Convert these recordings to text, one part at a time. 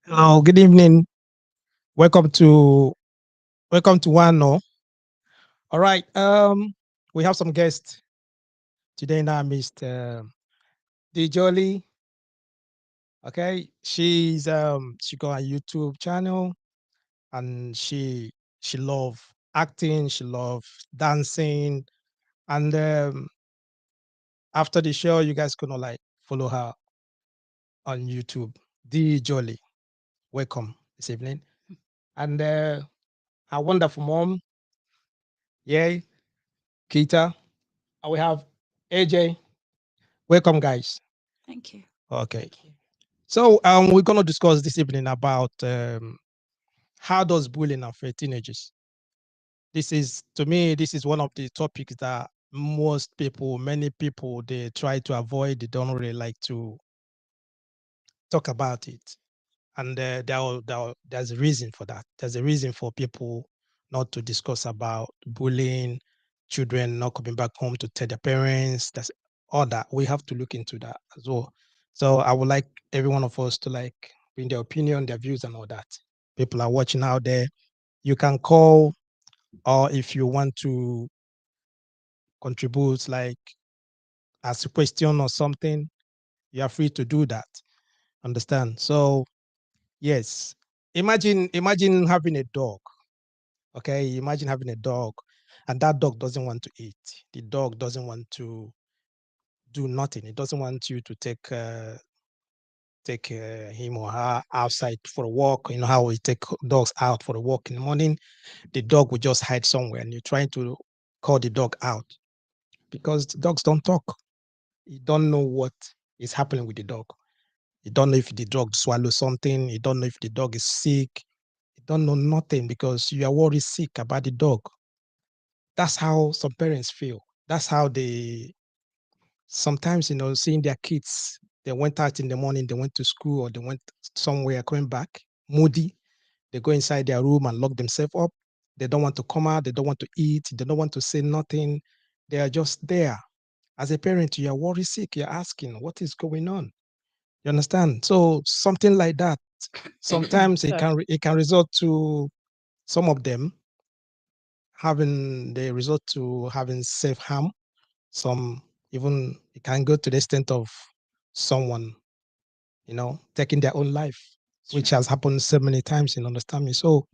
Hello, good evening. Welcome to Wano. All right. We have some guests today in our midst. The Jolie. Okay, she got a YouTube channel and she love acting. She love dancing. And after the show, you guys gonna like follow her on YouTube. The Jolie. Welcome this evening. And our wonderful mom, yay, Kita. And we have AJ. Welcome, guys. Thank you. Okay. So we're gonna discuss this evening about how does bullying affect teenagers. This is to me, this is one of the topics that many people, they try to avoid. They don't really like to talk about it, and there's a reason for that. There's a reason for people not to discuss about bullying, children not coming back home to tell their parents. That's all that we have to look into that as well. So I would like every one of us to like bring their opinion, their views, and all that. People are watching out there. You can call, or if you want to contribute, like ask a question or something, you are free to do that. Understand? So yes, imagine having a dog. Okay, imagine having a dog, and that dog doesn't want to eat. The dog doesn't want to do nothing. It doesn't want you to take him or her outside for a walk. You know how we take dogs out for a walk in the morning. The dog will just hide somewhere, and you're trying to call the dog out because the dogs don't talk. You don't know what is happening with the dog. You don't know if the dog swallowed something. You don't know if the dog is sick. You don't know nothing because you are worried sick about the dog. That's how some parents feel. That's how they sometimes, seeing their kids, they went out in the morning, they went to school or they went somewhere, coming back, moody. They go inside their room and lock themselves up. They don't want to come out. They don't want to eat. They don't want to say nothing. They are just there. As a parent, you are worried sick. You're asking, what is going on? You understand? So something like that, sometimes it can result to some of them having the result to having self harm. Some even it can go to the extent of someone, taking their own life, which has happened so many times. In understand me. So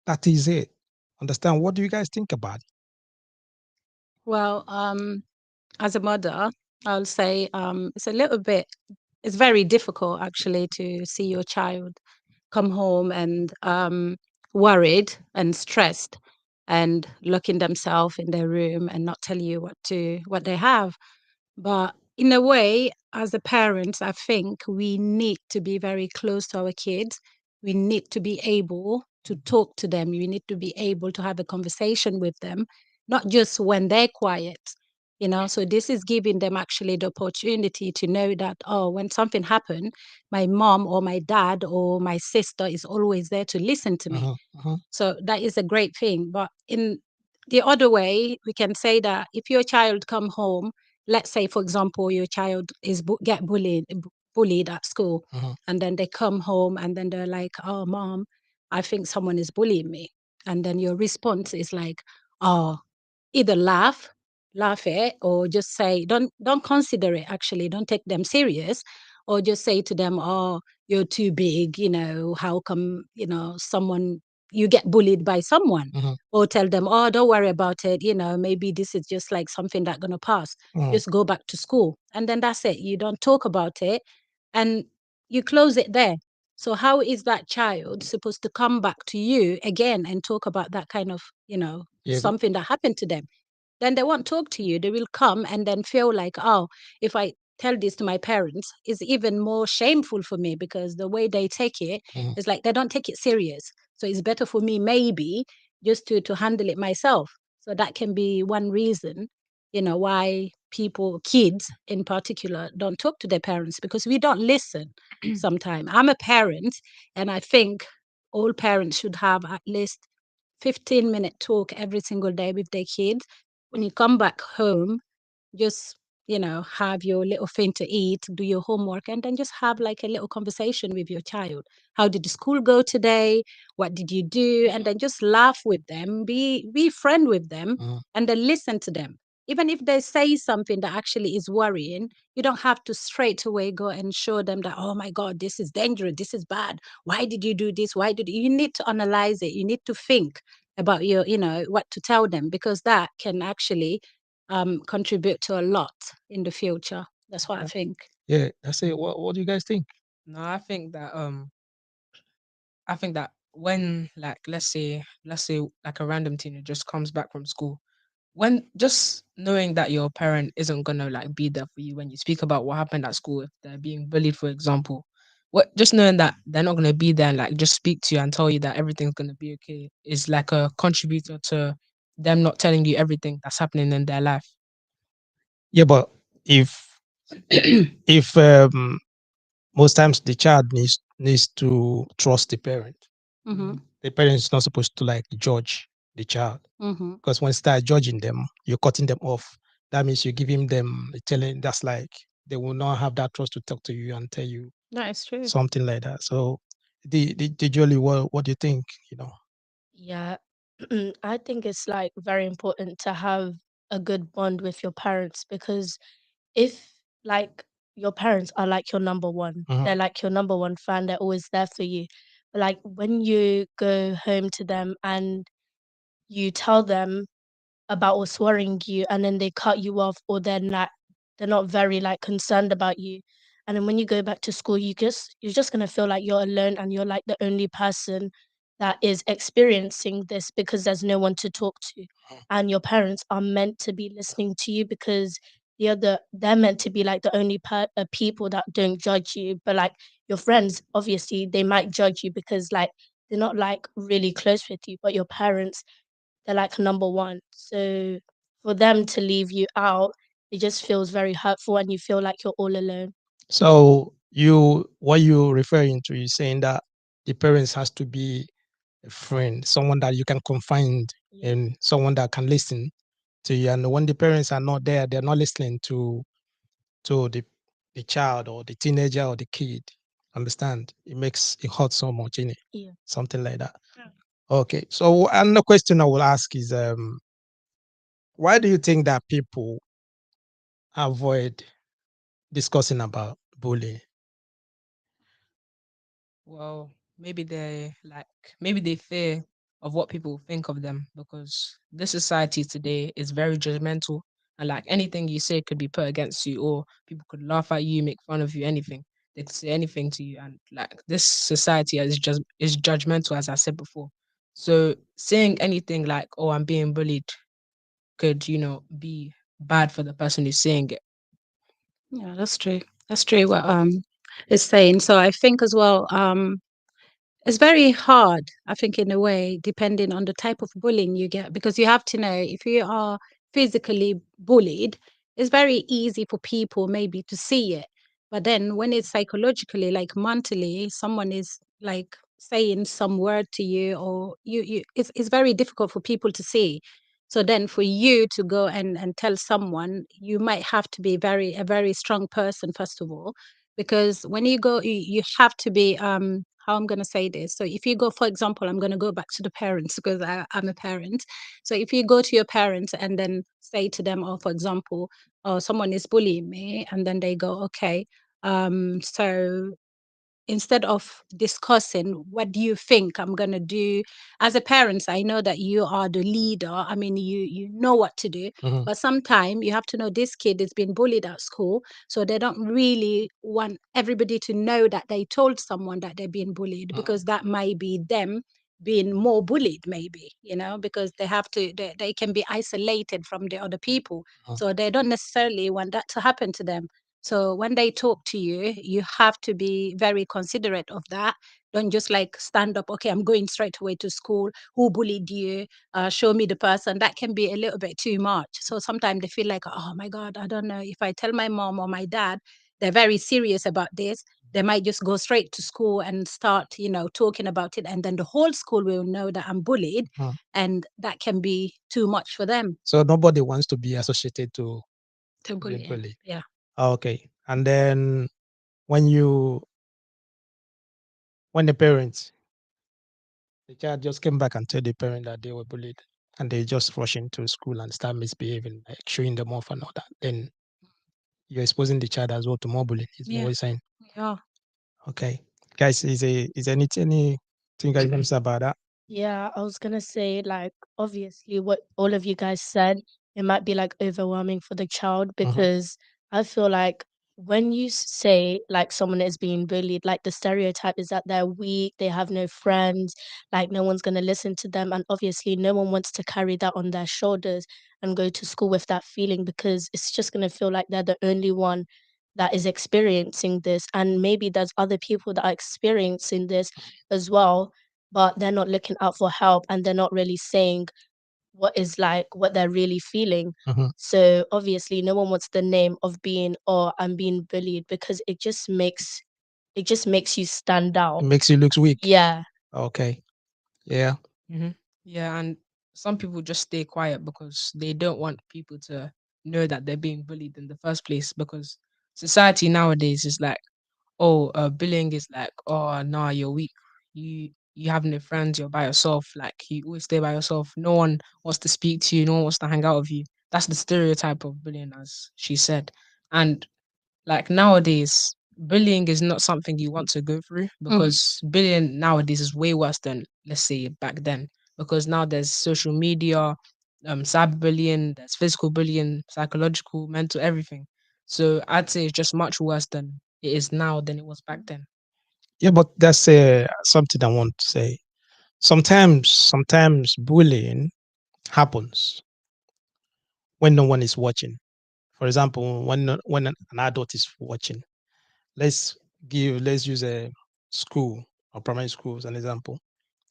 that is it. Understand? What do you guys think about it? Well, as a mother, I'll say it's very difficult actually to see your child come home and worried and stressed and locking themselves in their room and not tell you what they have. But in a way, as a parent, I think we need to be very close to our kids. We need to be able to talk to them. We need to be able to have a conversation with them, not just when they're quiet. So this is giving them actually the opportunity to know that, oh, when something happened, my mom or my dad or my sister is always there to listen to me. So that is a great thing. But in the other way, we can say that if your child come home, let's say, for example, your child is get bullied at school, and then they come home and then they're like, "Oh, mom, I think someone is bullying me," and then your response is like, "Oh, either laugh it, or just say don't consider it. Actually, don't take them serious, or just say to them, oh, you're too big. How come someone you get bullied by someone, or tell them, oh, don't worry about it. Maybe this is just like something that's gonna pass. Just go back to school, and then that's it. You don't talk about it, and you close it there. So how is that child supposed to come back to you again and talk about that kind of Yeah. something that happened to them? Then they won't talk to you. They will come and then feel like, oh, if I tell this to my parents, it's even more shameful for me, because the way they take it is like they don't take it serious. So it's better for me maybe just to handle it myself. So that can be one reason, why kids in particular, don't talk to their parents, because we don't listen sometimes. I'm a parent, and I think all parents should have at least 15-minute talk every single day with their kids. When you come back home, just have your little thing to eat, do your homework, and then just have like a little conversation with your child. How did the school go today? What did you do? And then just laugh with them, be friend with them, Mm. and then listen to them. Even if they say something that actually is worrying, you don't have to straight away go and show them that, oh my God, this is dangerous, this is bad. Why did you do this? Why did you need to analyze it? You need to think about what to tell them, because that can actually contribute to a lot in the future. That's what I Yeah, think. yeah, that's it. What do you guys think? No, I think that when, like, let's say like a random teenager just comes back from school, when just knowing that your parent isn't gonna like be there for you when you speak about what happened at school, if they're being bullied, for example, what just knowing that they're not gonna be there and like just speak to you and tell you that everything's gonna be okay is like a contributor to them not telling you everything that's happening in their life. Yeah, but if if most times the child needs to trust the parent. Mm-hmm. The parent is not supposed to like judge the child, Mm-hmm. because when you start judging them, you're cutting them off. That means you're giving them a telling. That's like they will not have that trust to talk to you and tell you That is true. something like that. So, the Jolie, what do you think? Yeah, I think it's like very important to have a good bond with your parents because if like your parents are like your number one, Mhm. they're like your number one fan, they're always there for you. But like when you go home to them and you tell them about what's worrying you and then they cut you off or they're not very like concerned about you, and then when you go back to school you're just going to feel like you're alone and you're like the only person that is experiencing this because there's no one to talk to, and your parents are meant to be listening to you because they're meant to be like the only people that don't judge you, but like your friends obviously they might judge you because like they're not like really close with you, but your parents, they're like number one. So for them to leave you out, it just feels very hurtful and you feel like you're all alone. So what you referring to is saying that the parents has to be a friend, someone that you can confide Yeah. in, someone that can listen to you. And when the parents are not there, they're not listening to the child or the teenager or the kid. Understand? It hurts so much in it. Yeah. Something like that. Okay. So another question I will ask is why do you think that people avoid discussing about bullying? Well, maybe they fear of what people think of them because this society today is very judgmental and like anything you say could be put against you or people could laugh at you, make fun of you, anything. They could say anything to you and like this society is just is judgmental as I said before. So saying anything like, oh, I'm being bullied could, be bad for the person who's saying it. Yeah, that's true. That's true. What is saying. So I think as well. It's very hard, I think, in a way, depending on the type of bullying you get, because you have to know if you are physically bullied, it's very easy for people maybe to see it. But then when it's psychologically, like mentally, someone is like saying some word to you, or it's very difficult for people to see. So then for you to go and tell someone, you might have to be a very strong person, first of all, because when you go you have to be how I'm going to say this. So if you go, for example, I'm going to go back to the parents because I'm a parent. So if you go to your parents and then say to them, oh, for example, oh, someone is bullying me, and then they go, okay, so instead of discussing what do you think I'm going to do, as a parent I know that you are the leader, I mean you know what to do, Mhm. but sometimes you have to know this kid is being bullied at school, so they don't really want everybody to know that they told someone that they're being bullied, Mhm. because that might be them being more bullied, maybe, because they have to they can be isolated from the other people, Mhm. so they don't necessarily want that to happen to them. So when they talk to you, you have to be very considerate of that. Don't just like stand up, okay, I'm going straight away to school. Who bullied you? Show me the person. That can be a little bit too much. So sometimes they feel like, oh my God, I don't know. If I tell my mom or my dad, they're very serious about this. They might just go straight to school and start, talking about it. And then the whole school will know that I'm bullied. Mhm. And that can be too much for them. So nobody wants to be associated to To to be bullying. bullied. Yeah. Okay. And then when you when the parents, the child just came back and told the parent that they were bullied, and they just rush into school and start misbehaving, like showing them off and all that, then you're exposing the child as well to more bullying. Is what Yeah. you're saying? Yeah. Okay. Guys, is there anything you guys want to say about that? Yeah, I was gonna say, like, obviously, what all of you guys said, it might be like overwhelming for the child Mhm. because I feel like when you say like someone is being bullied, like the stereotype is that they're weak, they have no friends, like no one's gonna listen to them. And obviously, no one wants to carry that on their shoulders and go to school with that feeling because it's just gonna feel like they're the only one that is experiencing this. And maybe there's other people that are experiencing this as well, but they're not looking out for help and they're not really saying what they're really feeling. Mhm. So obviously no one wants the name of being, oh, I'm being bullied, because it just makes you stand It out. makes you look weak. Yeah. Okay. Yeah. Hmm. Yeah, and some people just stay quiet because they don't want people to know that they're being bullied in the first place. Because society nowadays is like, oh, bullying is like, oh, nah, you're weak. You have no friends. You're by yourself. Like you always stay by yourself. No one wants to speak to you. No one wants to hang out with you. That's the stereotype of bullying, as she said. And like nowadays, bullying is not something you want to go through Mm. because bullying nowadays is way worse than, let's say, back then. Because now there's social media, cyberbullying, there's physical bullying, psychological, mental, everything. So I'd say it's just much worse than it is now than it was back then. Yeah, but that's something I want to say. Sometimes bullying happens when no one is watching. For example, when an adult is watching. Let's let's use a school or primary school as an example.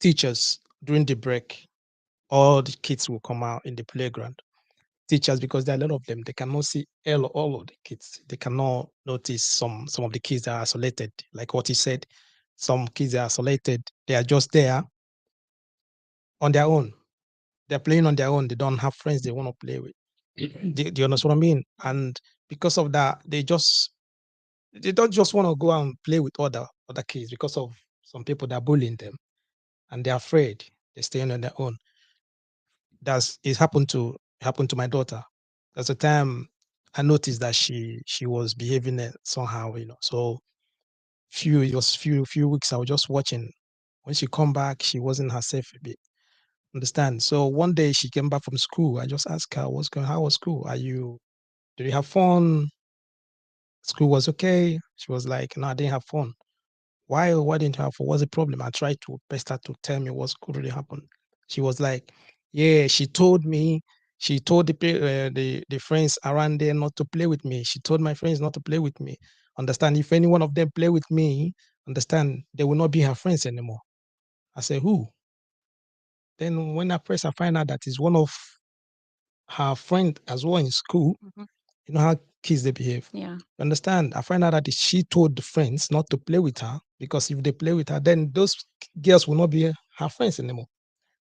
Teachers during the break, all the kids will come out in the playground. Teachers, because there are a lot of them, they cannot see all of the kids. They cannot notice some of the kids that are isolated, like what he said. Some kids are isolated. They are just there on their own. They're playing on their own. They don't have friends they want to play with. Do you understand what I mean? And because of that, they don't just want to go out and play with other kids because of some people that are bullying them, and they're afraid. They're staying on their own. That's it happened to my daughter. There's a time I noticed that she was behaving somehow, So it was few weeks I was just watching. When she come back, she wasn't herself a bit. Understand? So one day she came back from school. I just asked her, "What's going? How was school? Did you have fun? School was okay?" She was like, "No, I didn't have fun." Why didn't you have fun? What's the problem? I tried to best her to tell me what's could really happen. She was like, yeah, she told the friends around there not to play with me. She told my friends not to play with me. Understand? If any one of them play with me, understand, they will not be her friends anymore. I said, who? Then when I find out that is one of her friend as well in school. Mhm. You know how kids they behave. Yeah. You understand? I find out that she told the friends not to play with her because if they play with her, then those girls will not be her friends anymore.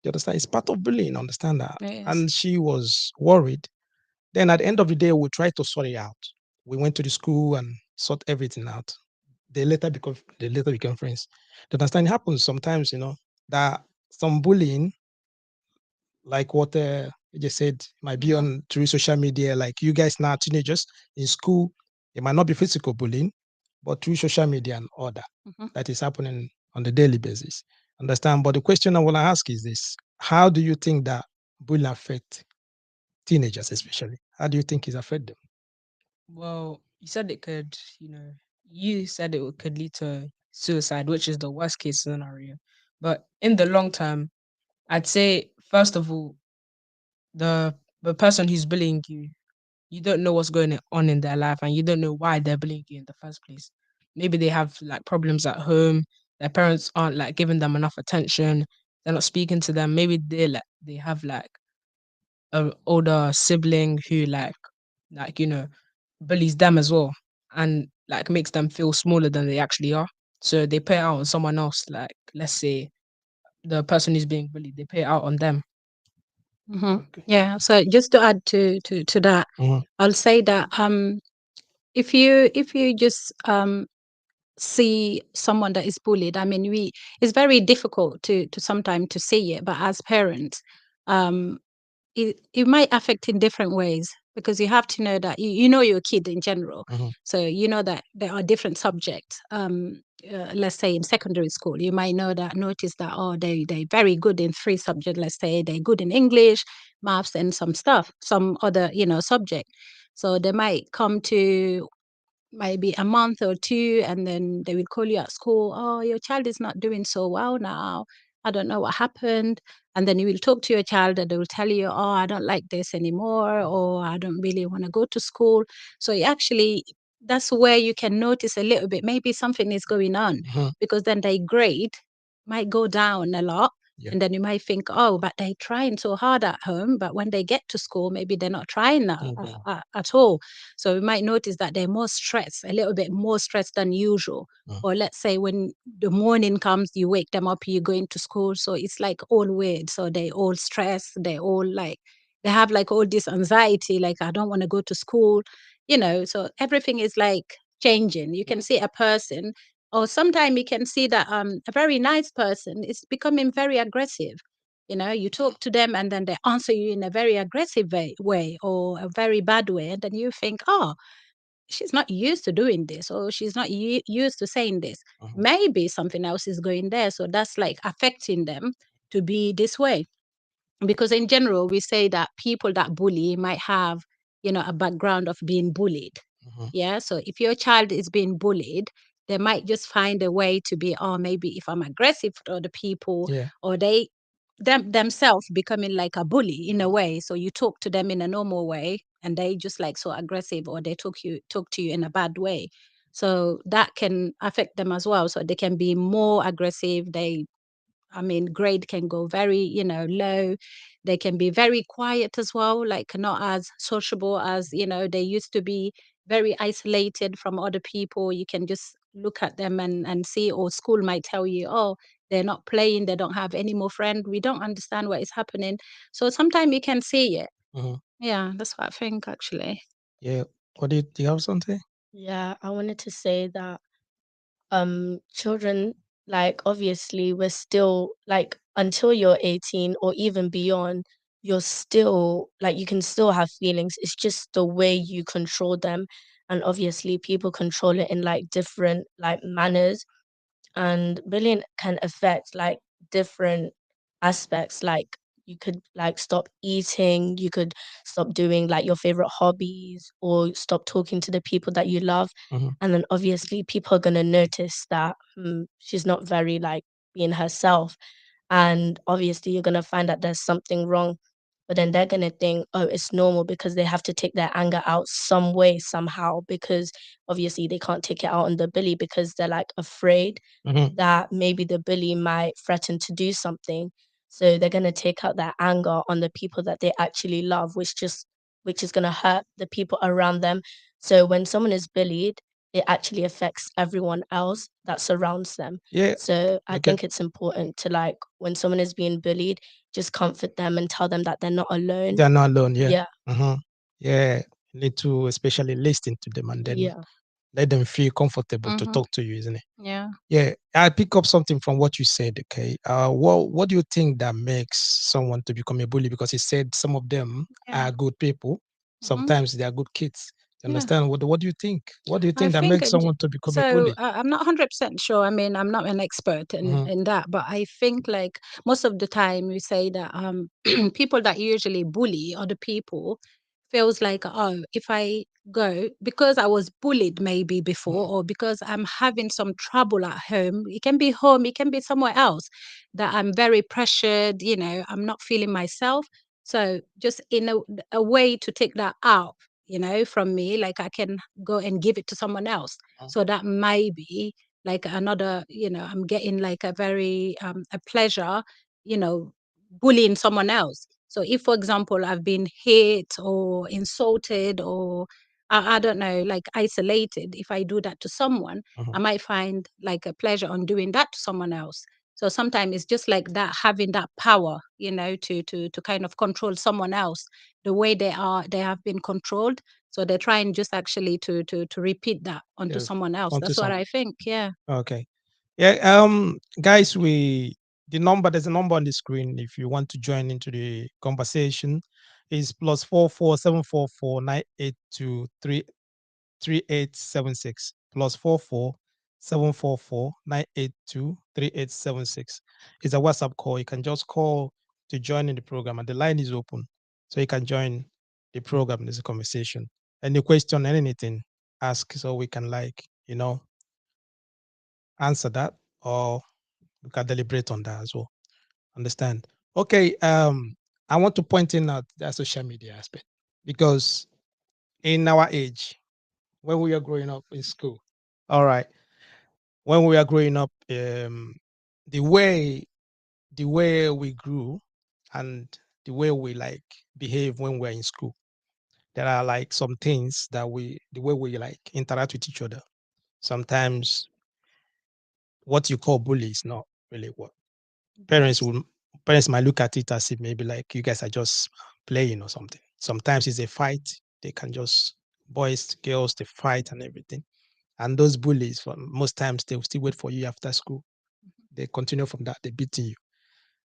You understand? It's part of bullying. Understand that? It is. And she was worried. Then at the end of the day, we tried to sort it out. We went to the school and sort everything out. They later became friends. You understand? It happens sometimes, that some bullying, like what you just said, might be Mhm. on through social media. Like you guys now, teenagers in school, it might not be physical bullying, but through social media and other Mhm. that is happening on the daily basis. Understand? But the question I want to ask is this: how do you think that bullying affect teenagers, especially? How do you think it affect them? Well, you said it could, you said could lead to suicide, which is the worst case scenario. But in the long term, I'd say first of all, the person who's bullying you, you don't know what's going on in their life and you don't know why they're bullying you in the first place. Maybe they have like problems at home, their parents aren't like giving them enough attention, they're not speaking to them. Maybe they have like an older sibling who like bullies them as well and like makes them feel smaller than they actually are. So they pay it out on someone else, like let's say the person who's being bullied, they pay it out on them. Okay. Yeah. So just to add to that, Mhm, I'll say that if you just see someone that is bullied, I mean, we it's very difficult to sometimes to see it, but as parents, um, it might affect in different ways, because you have to know that you know your kid in general. mhm, So you know that there are different subjects. Let's say in secondary school, you might know that notice that, oh, they're very good in three subjects. Let's say they're good in English, maths, and some stuff, some other subject. So they might come to maybe a month or two, and then they will call you at school. Oh, your child is not doing so well now. I don't know what happened. And then you will talk to your child, and they will tell you, oh, I don't like this anymore, or I don't really want to go to school. So that's where you can notice a little bit, maybe something is going on, mhm. because then their grade might go down a lot. Yeah. And then you might think, oh, but they're trying so hard at home. But when they get to school, maybe they're not trying that, Okay. at all. So we might notice that they're more stressed, a little bit more stressed than usual. Mm, Or let's say when the morning comes, you wake them up, you go into school. So it's like all weird. So they all stressed, they all like, they have like all this anxiety, like, I don't want to go to school, so everything is like changing. You can see a person, or sometimes you can see that a very nice person is becoming very aggressive. You talk to them, and then they answer you in a very aggressive way, or a very bad way. And then you think, oh, she's not used to doing this, or she's not used to saying this. mhm, Maybe something else is going there. So that's like affecting them to be this way. Because in general, we say that people that bully might have, a background of being bullied. mhm. Yeah. So if your child is being bullied, they might just find a way to be, oh, maybe if I'm aggressive to other people, Yeah. or themselves becoming like a bully in a way. So you talk to them in a normal way, and they just like so aggressive, or they talk to you in a bad way. So that can affect them as well. So they can be more aggressive. I mean, grade can go very, low. They can be very quiet as well, like not as sociable as, they used to be, very isolated from other people. You can just look at them and see, or school might tell you, oh, they're not playing, they don't have any more friends. We don't understand what is happening. So sometimes you can see it. Mhm. Yeah, that's what I think actually. Yeah. Do you have something? Yeah, I wanted to say that children, like, obviously we're still like, until you're 18 or even beyond, you're still like, you can still have feelings. It's just the way you control them. And obviously people control it in like different like manners, and bullying can affect like different aspects. Like, you could like stop eating, you could stop doing like your favorite hobbies, or stop talking to the people that you love. Mhm, And then obviously people are going to notice that she's not very like being herself, and obviously you're going to find that there's something wrong. But then they're going to think, oh, it's normal, because they have to take their anger out some way, somehow, because obviously they can't take it out on the bully, because they're like afraid mhm. that maybe the bully might threaten to do something. So they're gonna take out their anger on the people that they actually love, which is gonna hurt the people around them. So when someone is bullied, it actually affects everyone else that surrounds them. Yeah. So I Okay. think it's important to, like, when someone is being bullied, just comfort them and tell them that they're not alone. They're not alone. Yeah. Yeah, Mhm. Yeah. You need to especially listen to them and then yeah. let them feel comfortable to Mm-hmm. talk to you, isn't it? Yeah. Yeah. I pick up something from what you said. Okay. What do you think that makes someone to become a bully? Because he said some of them Yeah. are good people. Mm-hmm. Sometimes they are good kids. You Yeah. understand? What do you think? What do you I think that think makes someone to become a so. bully? I'm not 100% sure. I mean, I'm not an expert Mhm, in that, but I think like most of the time we say that people that usually bully other people feels like, oh, if I go because I was bullied maybe before, mhm, or because I'm having some trouble at home. It can be home, it can be somewhere else, that I'm very pressured. I'm not feeling myself. So just in a way to take that out, from me, like I can go and give it to someone else. mhm, So that might be like another, I'm getting like a very a pleasure, you know, bullying someone else. So if, for example, I've been hit or insulted, or I don't know, like isolated, if I do that to someone, mhm. I might find like a pleasure on doing that to someone else. So sometimes it's just like that, having that power, to kind of control someone else the way they have been controlled. So they're trying just actually to repeat that onto Yes, someone else. onto That's what some. I think. Yeah. Okay. Yeah. Guys, there's a number on the screen. If you want to join into the conversation, is +44 744 982 3876 +44 744 982 3876. It's a WhatsApp call. You can just call to join in the program, and the line is open, so you can join the program. There's a conversation. Any question, anything, ask so we can answer that, or we can deliberate on that as well. Understand? Okay. I want to point in out the social media aspect because in our age, when we are growing up in school, all right, when we are growing up, the way the way we grew and the way we like behave when we're in school, there are like some things that the way we like interact with each other. Sometimes what you call bully is not really what parents will parents might look at it as if maybe like you guys are just playing or something. Sometimes it's a fight. They can just boys, girls, they fight and everything. And those bullies, for most times, they will still wait for you after school. They continue from that. They beating you.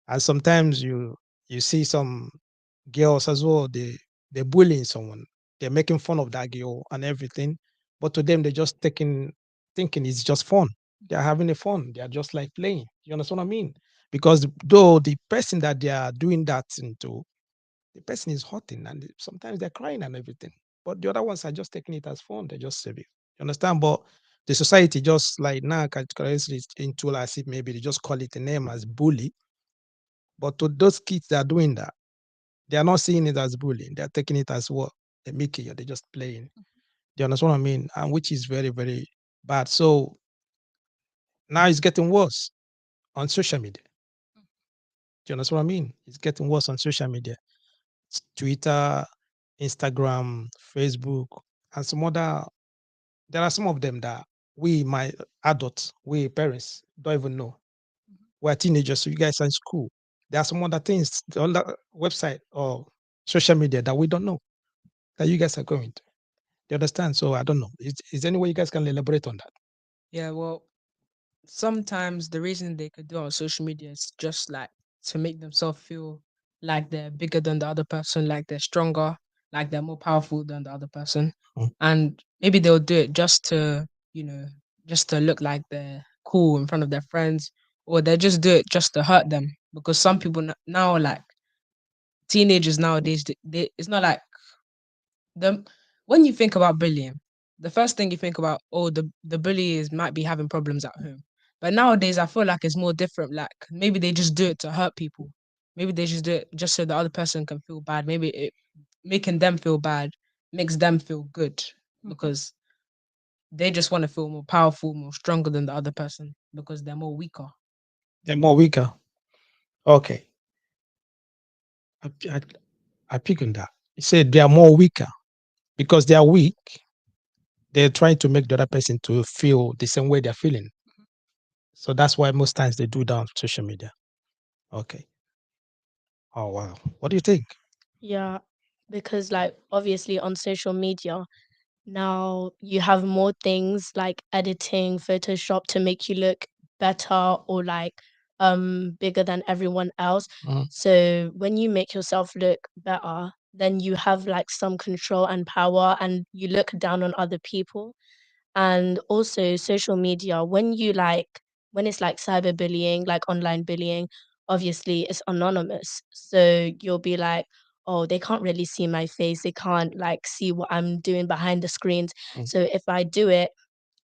And sometimes you see some girls as well. They're bullying someone. They're making fun of that girl and everything. But to them, they're just thinking it's just fun. They're having a fun. They are just like playing. You understand what I mean? Because though the person that they are doing that into, the person is hurting and sometimes they're crying and everything. But the other ones are just taking it as fun. They just save it. You understand? But the society just like now categorizes it into as if maybe they just call it a name as bully. But to those kids that are doing that, they are not seeing it as bullying. They are taking it as what? They make it, or they're just playing. Do you understand what I mean? And which is very, very bad. So now it's getting worse on social media. Do you understand what I mean? It's getting worse on social media. Twitter, Instagram, Facebook, and some other. There are some of them that my adults, we parents, don't even know. We're teenagers, so you guys are in school. There are some other things on the website or social media that we don't know that you guys are going to. You understand? So I don't know. Is there any way you guys can elaborate on that? Yeah, well, sometimes the reason they could do it on social media is just like to make themselves feel like they're bigger than the other person, like they're stronger, like they're more powerful than the other person. Mm. And maybe they'll do it just to, you know, just to look like they're cool in front of their friends, or they just do it just to hurt them. Because some people now, like teenagers nowadays, it's not like the when you think about bullying, the first thing you think about, oh, the bully is might be having problems at home. But nowadays, I feel like it's more different. Like maybe they just do it to hurt people. Maybe they just do it just so the other person can feel bad. Maybe it making them feel bad makes them feel good because they just want to feel more powerful, more stronger than the other person because they're more weaker. They're more weaker. Okay. I, I, I pick on that. He said they are more weaker because they are weak. They're trying to make the other person to feel the same way they're feeling. So that's why most times they do that on social media. Okay. Oh wow. What do you think? Yeah, because like obviously on social media now you have more things like editing, Photoshop to make you look better or like bigger than everyone else. Mhm. So when you make yourself look better, then you have like some control and power and you look down on other people. And also social media, when it's like cyberbullying, like online bullying, obviously it's anonymous. So you'll be like, oh, they can't really see my face. They can't like see what I'm doing behind the screens. Mm. So if I do it,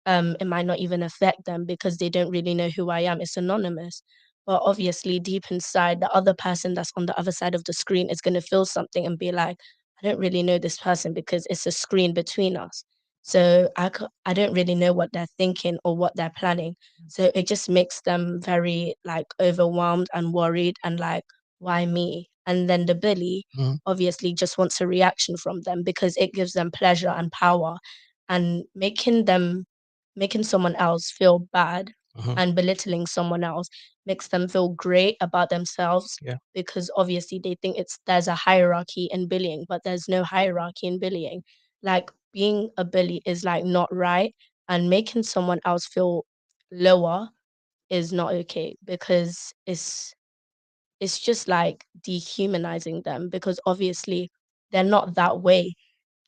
it might not even affect them because they don't really know who I am. It's anonymous. But obviously, deep inside, the other person that's on the other side of the screen is going to feel something and be like, I don't really know this person because it's a screen between us. So I don't really know what they're thinking or what they're planning. So it just makes them very like overwhelmed and worried and like, why me? And then the bully Mhm. obviously just wants a reaction from them because it gives them pleasure and power and making someone else feel bad Mhm. and belittling someone else makes them feel great about themselves, Yeah. because obviously they think there's a hierarchy in bullying, but there's no hierarchy in bullying. Like, being a bully is like not right, and making someone else feel lower is not okay, because it's just like dehumanizing them, because obviously they're not that way,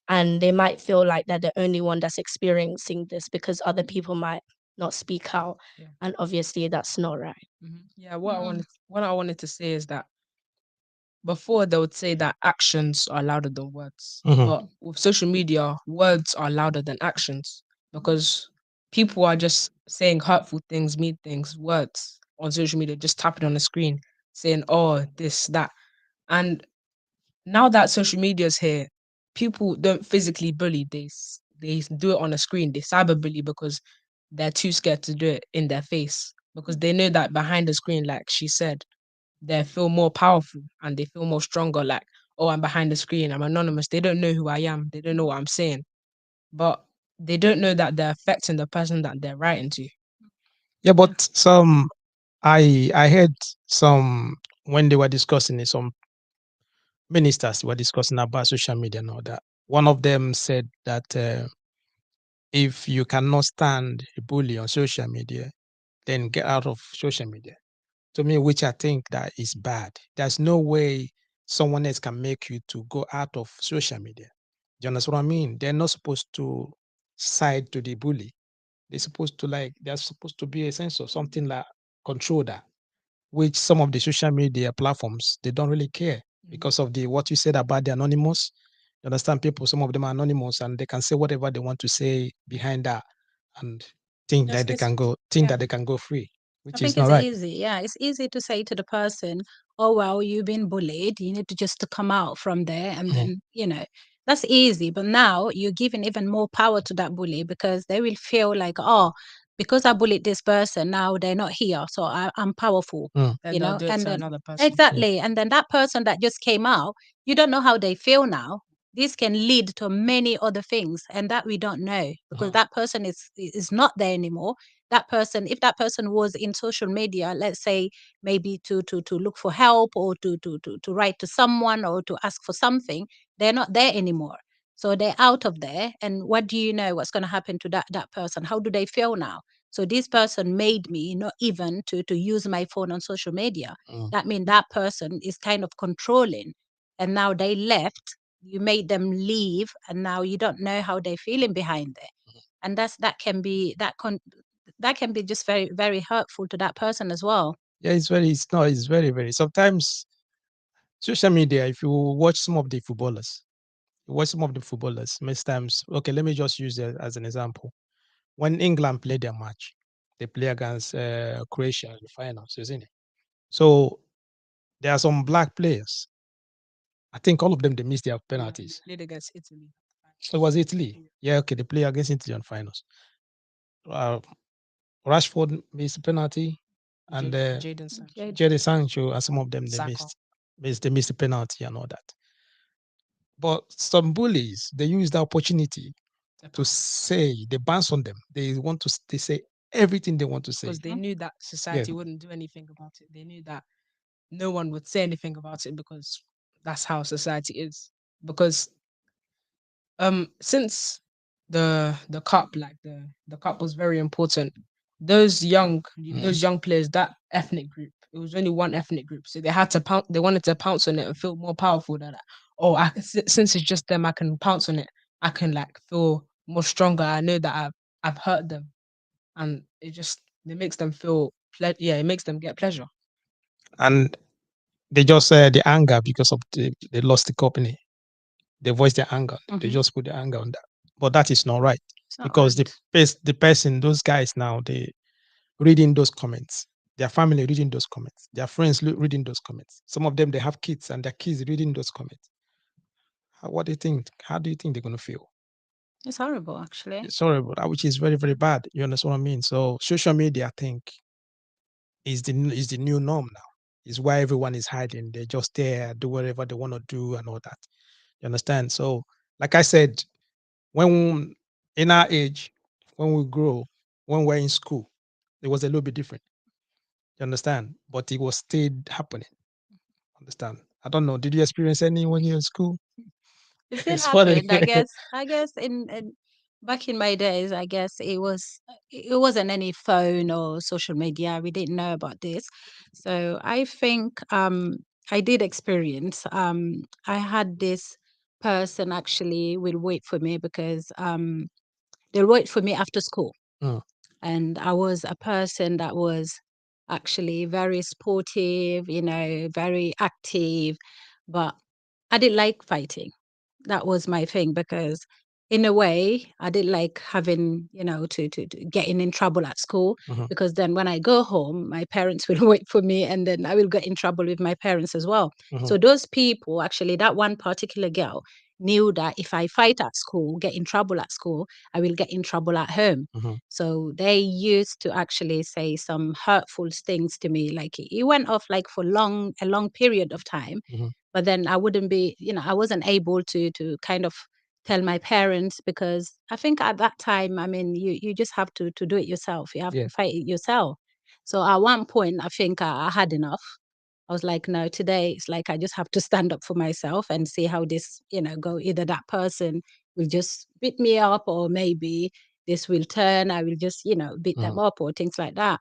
and they might feel like they're the only one that's experiencing this, because other people might not speak out, Yeah. and obviously that's not right. Yeah. Mm. What I wanted to say is that before they would say that actions are louder than words, Mhm. but with social media, words are louder than actions because people are just saying hurtful things, mean things, words on social media, just tapping on the screen, saying, "Oh, this, that," and now that social media is here, people don't physically bully. They do it on a screen. They cyberbully because they're too scared to do it in their face because they know that behind the screen, like she said, they feel more powerful and they feel more stronger. Like, oh, I'm behind the screen. I'm anonymous. They don't know who I am. They don't know what I'm saying, but they don't know that they're affecting the person that they're writing to. Yeah, Yeah. but some I heard some when they were discussing it, some ministers were discussing about social media and all that. One of them said that if you cannot stand a bully on social media, then get out of social media. To me, which I think that is bad. There's no way someone else can make you to go out of social media. Do you understand what I mean? They're not supposed to side to the bully. There's supposed to be a sense of something like control that, which some of the social media platforms they don't really care because of the what you said about the anonymous. You understand people, some of them are anonymous and they can say whatever they want to say behind that and think Yes, that they it's can go think yeah. that they can go free, I which is think not it's right. easy. Yeah, it's easy to say to the person, "Oh well, you've been bullied. You need to just to come out from there." And Mhm. then, that's easy. But now you're giving even more power to that bully because they will feel like, "Oh, because I bullied this person, now they're not here, so I'm powerful." Mm. Then they'll do it And to then another person. Yeah. exactly, and then that person that just came out, you don't know how they feel now. This can lead to many other things, and that we don't know because Mhm. that person is not there anymore. That person, if that person was in social media, let's say maybe to look for help or to write to someone or to ask for something, they're not there anymore. So they're out of there. And what do you know what's going to happen to that person? How do they feel now? So this person made me not even to use my phone on social media. Mm. That means that person is kind of controlling. And now they left. You made them leave, and now you don't know how they're feeling behind there. And that can be just very, very hurtful to that person as well. Yeah, it's very, very sometimes social media, if you watch some of the footballers, most times, okay, let me just use it as an example. When England play their match, they play against Croatia in the finals, isn't it? So there are some black players. I think all of them they missed their Yeah, they penalties. played against Italy. So it was Italy. Yeah, okay, they play against Italy on finals. Uh, Rashford missed a penalty, and Jaden Sancho, Jade. Jadon Sancho and some of them Saka, they missed the penalty and all that. But some bullies they use the opportunity the to pound, say they bounce on them. They say everything they want to say. because they Mhm. knew that Yeah, society wouldn't do anything about it. They knew that no one would say anything about it because that's how society is. Because since the cup, like the cup was very important, mm, those young players, that ethnic group, it was only one ethnic group, so they wanted to pounce on it and feel more powerful than that. Oh, since it's just them, I can pounce on it. I can like feel more stronger. I know that I've hurt them, and it makes them feel yeah, it makes them get pleasure. and they just the anger because of they lost the company. They voice their anger. They Mhm. just put their anger on that. But that is not right It's not because right. the person, those guys now, they reading those comments. Their family reading those comments. Their friends reading those comments. Some of them they have kids and their kids reading those comments. What do you think? How do you think they're gonna feel? It's horrible, actually. It's horrible, which is very very bad. You understand what I mean? So social media, I think, is the new norm now. Is why everyone is hiding. They're just there, do whatever they want to do and all that. You understand? So, like I said, when in our age, when we grow, when we're in school, It was a little bit different. You understand? But it was still happening. Understand? I don't know. Did you experience any when you were in school? It still It's funny. happened, I guess. I guess in back in my days, I guess it wasn't any phone or social media. We didn't know about this, so I think I did experience. I had this person actually will wait for me because they'll wait for me after school, Mm, and I was a person that was actually very sportive, very active, but I didn't like fighting. That was my thing because in a way I didn't like having, to getting in trouble at school, mhm, because then when I go home, my parents will wait for me and then I will get in trouble with my parents as well. mhm, So those people, actually, that one particular girl knew that if I fight at school, get in trouble at school, I will get in trouble at home. mhm, So they used to actually say some hurtful things to me. Like it went off like for a long period of time, mhm. but then I wouldn't be, I wasn't able to kind of tell my parents, because I think at that time, I mean, you just have to do it yourself. You have Yeah. to fight it yourself. So at one point, I think I had enough. I was like, no, today it's like I just have to stand up for myself and see how this, go. Either that person will just beat me up, or maybe this will turn. I will just, beat them Mhm, up or things like that.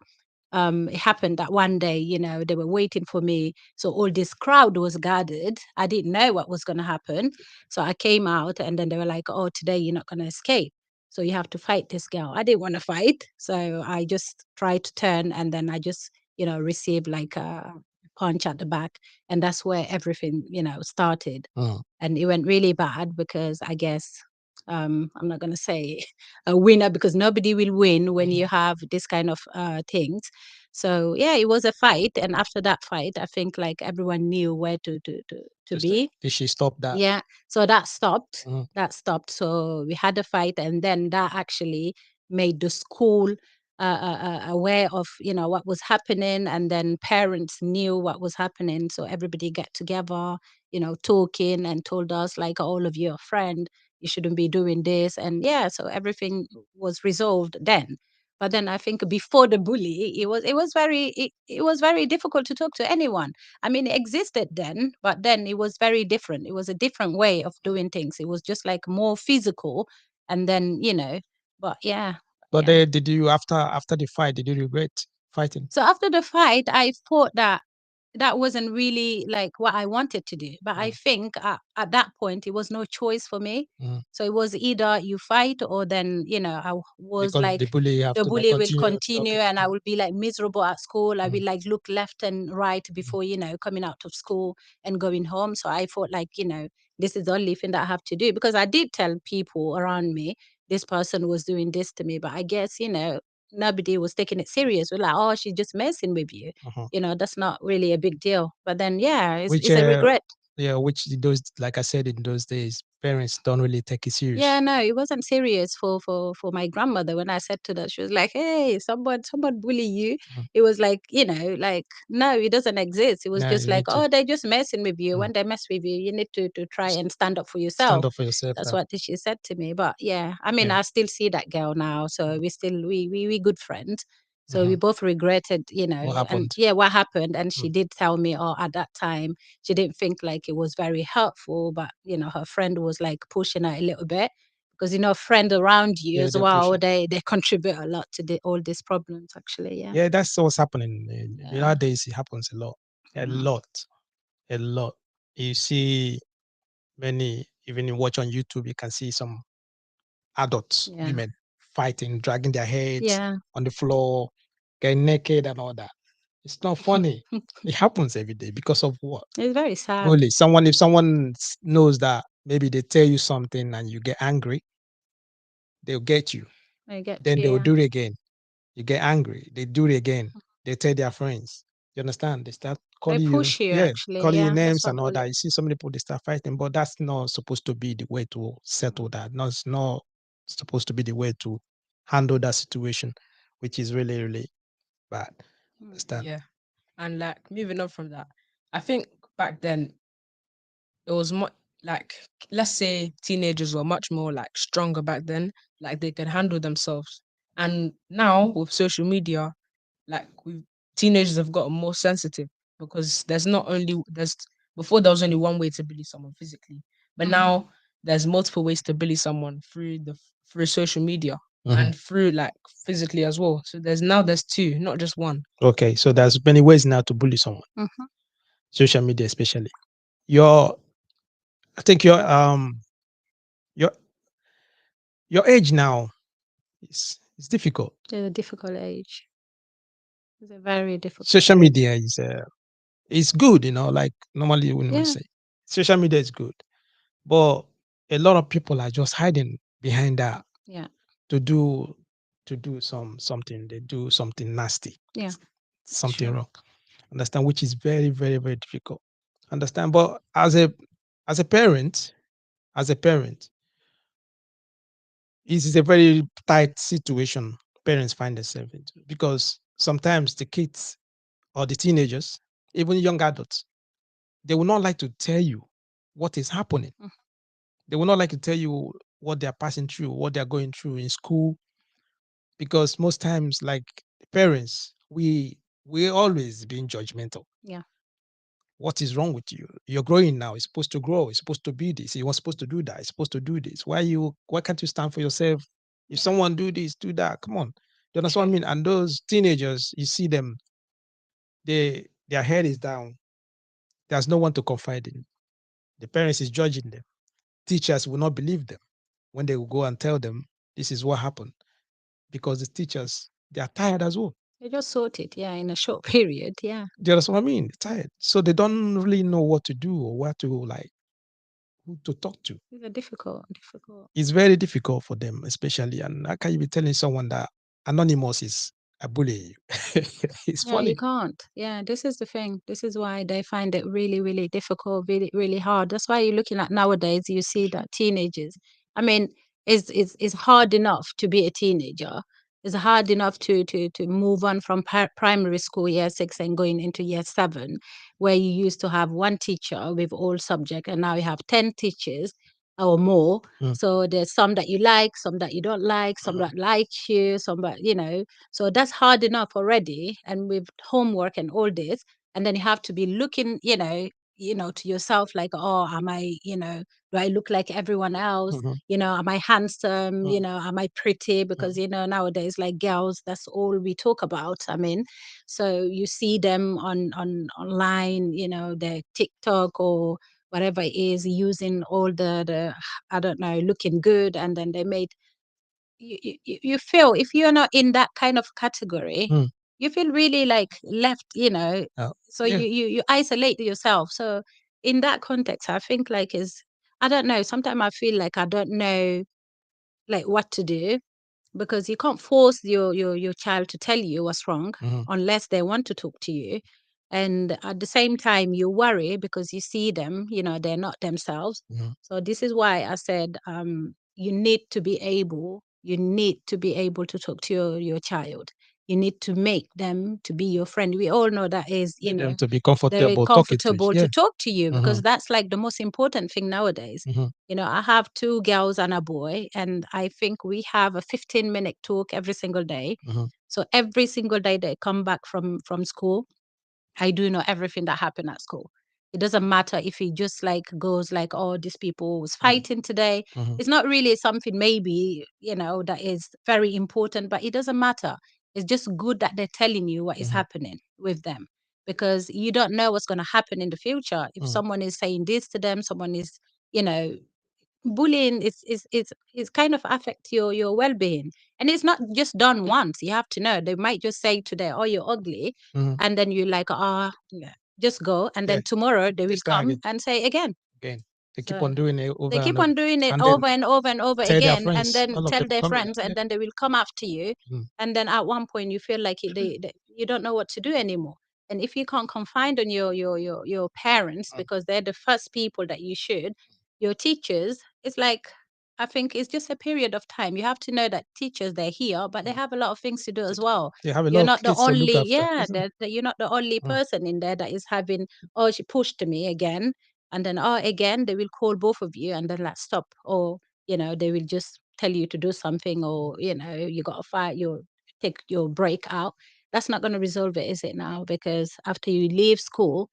It happened that one day, they were waiting for me. So all this crowd was gathered. I didn't know what was going to happen. So I came out and then they were like, oh, today you're not going to escape. So you have to fight this girl. I didn't want to fight. So I just tried to turn and then I just, received like a punch at the back. And that's where everything, started. mhm. And it went really bad because I guess I'm not going to say a winner, because nobody will win when Mhm. you have this kind of things. So yeah, it was a fight, and after that fight, I think like everyone knew where to Just be. did she stop that? Yeah, so that stopped. Mhm, That stopped. So we had a fight, and then that actually made the school aware of what was happening, and then parents knew what was happening. So everybody get together, talking, and told us like, all of you are friend. You shouldn't be doing this, and yeah, so everything was resolved then. But then I think before the bully, it was very difficult to talk to anyone. I mean, it existed then, but then it was very different. It was a different way of doing things. It was just like more physical. And then, but yeah, but yeah. did you after the fight? Did you regret fighting? So after the fight, I thought that that wasn't really like what I wanted to do. But I Mm, think at that point, it was no choice for me. mm. So it was either you fight, or then, was Because like, the bully have the to like bully will continue. continue Okay. and I will be like miserable at school. I Mm, will like look left and right mm, before, coming out of school and going home. So I thought like, this is the only thing that I have to do, because I did tell people around me this person was doing this to me. But I guess, nobody was taking it serious. We're like, oh, she's just messing with you. mhm. That's not really a big deal. But then, yeah, Which it's a regret. yeah, which those, like I said, in those days, parents don't really take it serious. Yeah, no, it wasn't serious for my grandmother. When I said to her, she was like, "Hey, someone bully you." Mhm. It was like, like, no, it doesn't exist. It was Yeah, just you like, need to oh, they're just messing with you. mm, When they mess with you, you need to try s- and stand up for stand yourself. up for yourself. That's what she said to me. But yeah, I mean, Yeah. I still see that girl now, so we good friends. So we Mhm. both regretted, What and happened? yeah, what happened. And she Mm, did tell me, oh, at that time, she didn't think like it was very hurtful, but her friend was like pushing her a little bit, because friend around you yeah, as they're pushing. well, they contribute a lot to all these problems, actually. Yeah. Yeah, that's what's happening. Yeah. Nowadays, it happens a Mm. lot, a lot. You see many, even you watch on YouTube, you can see some adults, Yeah. women fighting, dragging their heads Yeah. on the floor, getting naked and all that. It's not funny. It happens every day because of what? It's very sad. Only someone, if someone knows that maybe they tell you something and you get angry, they'll get you. I get Then you. they will Yeah. do it again. You get angry, they do it again. They tell their friends. You understand? They start They calling you, push you, yeah, actually. calling you Yeah. That's names what and I all call that. it. You see so many people they start fighting, but that's not supposed to be the way to settle that. No, it's not supposed to be the way to handle that situation, which is really, really bad. Mm. Understand? Yeah. And like moving on from that, I think back then it was much like, let's say teenagers were much more like stronger back then, like they could handle themselves. And now with social media, like we teenagers have gotten more sensitive because there's not only there's before there was only one way to bully someone physically, but now there's multiple ways to bully someone through social media and through like physically as well. So there's two, not just one. Okay, so there's many ways now to bully someone. Social media, especially. Your, I think your your age now is difficult. It's a difficult age. It's a very difficult Social age. media is good, like normally when we Yeah. say social media is good, but a lot of people are just hiding behind that Yeah. to do something. They do something nasty, Yeah. something Sure. wrong. Understand, which is very, very, very difficult. Understand, but as a parent, as a parent, it is a very tight situation parents find themselves into because sometimes the kids or the teenagers, even young adults, they will not like to tell you what is happening. Mhm. They will not like to tell you what they are passing through, what they are going through in school, because most times, like parents, we always being judgmental. Yeah. What is wrong with you? You're growing now. You're supposed to grow. You're supposed to be this. You're supposed to do that. You're supposed to do this. Why can't you stand for yourself? If Yeah. someone do this, do that. Come on. You understand what I True. mean? And those teenagers, you see them, their head is down. There's no one to confide in. The parents is judging them. Teachers will not believe them when they will go and tell them this is what happened because the teachers, they are tired as well. They just sort it, yeah, in a short period. Yeah. Do you understand what I mean? They're tired. So they don't really know what to do or where to like who to talk to. It's a difficult. It's very difficult for them, especially. And how can you be telling someone that anonymous is a bully? It's Yeah, you funny. can't. Yeah, this is the thing. This is why they find it really, really difficult, really, really hard. That's why you're looking at nowadays, you see that teenagers, I mean, it's hard enough to be a teenager. It's hard enough to move on from primary school, year 6, and going into year 7, where you used to have one teacher with all subject, and now you have 10 teachers or more. Mm, So there's some that you like, some that you don't like, some mhm, that like you, some that, so that's hard enough already. And with homework and all this, and then you have to be looking, to yourself like, oh, am I, do I look like everyone else? mhm, Am I handsome? mm, Am I pretty? Because, mm, nowadays, like girls, that's all we talk about. I mean, so you see them on online, their TikTok or whatever it is, using all the I don't know, looking good, and then they made you feel, if you're not in that kind of category, mm. you feel really like left, Oh, so yeah. you isolate yourself. So in that context, I think like is I don't know, sometimes I feel like I don't know like what to do, because you can't force your child to tell you what's wrong Mhm, unless they want to talk to you. And at the same time you worry because you see them, they're not themselves. mhm, So this is why I said, you need to be able to talk to your child. You need to make them to be your friend. We all know that is, need them to be very comfortable talking to you. comfortable to Yeah. talk to you, because Mhm, that's like the most important thing nowadays. mhm, I have 2 girls and a boy, and I think we have a 15-minute talk every single day. mhm, So every single day they come back from school, I do know everything that happened at school. It doesn't matter if he just like goes like, oh, these people was mhm, fighting today. mhm, It's not really something maybe, that is very important, but it doesn't matter. It's just good that they're telling you what is mhm, happening with them, because you don't know what's going to happen in the future. If mhm, someone is saying this to them, someone is, you know, bullying is kind of affect your well-being. And it's not just done once. You have to know, they might just say today, oh, you're ugly, mhm. and then you like, ah, yeah, just go, and Yeah. then tomorrow they will This guy come again. and say again. Again. They keep So on doing it over they and keep over. on doing it And then over and over and over tell their again, and friends. then All of tell them their come. friends, and then they will come after you. Mhm, And then at one point, you feel like you don't know what to do anymore. And if you can't confide on your parents, mhm, because they're the first people that you should, your teachers, it's like, I think it's just a period of time. You have to know that teachers, they're here, but they mhm. have a lot of things to do To as do. well. They have a You're lot of not the kids to look only, after, yeah, isn't it? you're not the only Mm, person in there that is having, oh, she pushed me again, and then, oh, again, they will call both of you, and then like, stop. Or, they will just tell you to do something, or, you got to fight, you take your break out. that's not going to resolve it, is it now? Because after you leave school,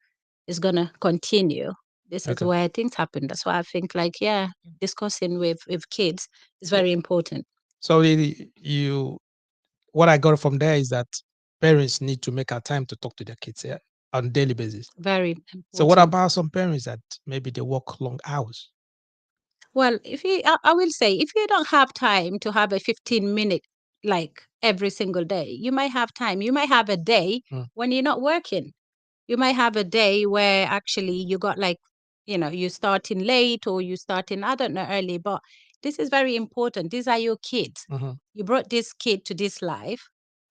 it's going to continue. This is Okay. where things happen. That's why I think, like, yeah, discussing with kids is very important. So you, what I got from there is that parents need to make a time to talk to their kids, yeah, on a daily basis. Very So what important. about some parents that maybe they work long hours? Well, if you, I will say, if you don't have time to have a 15-minute, like every single day, you might have time. You might have a day Mm. when you're not working. You might have a day where actually you got like, you starting late or you starting, I don't know, early, but this is very important. These are your kids. Mm-hmm. You brought this kid to this life.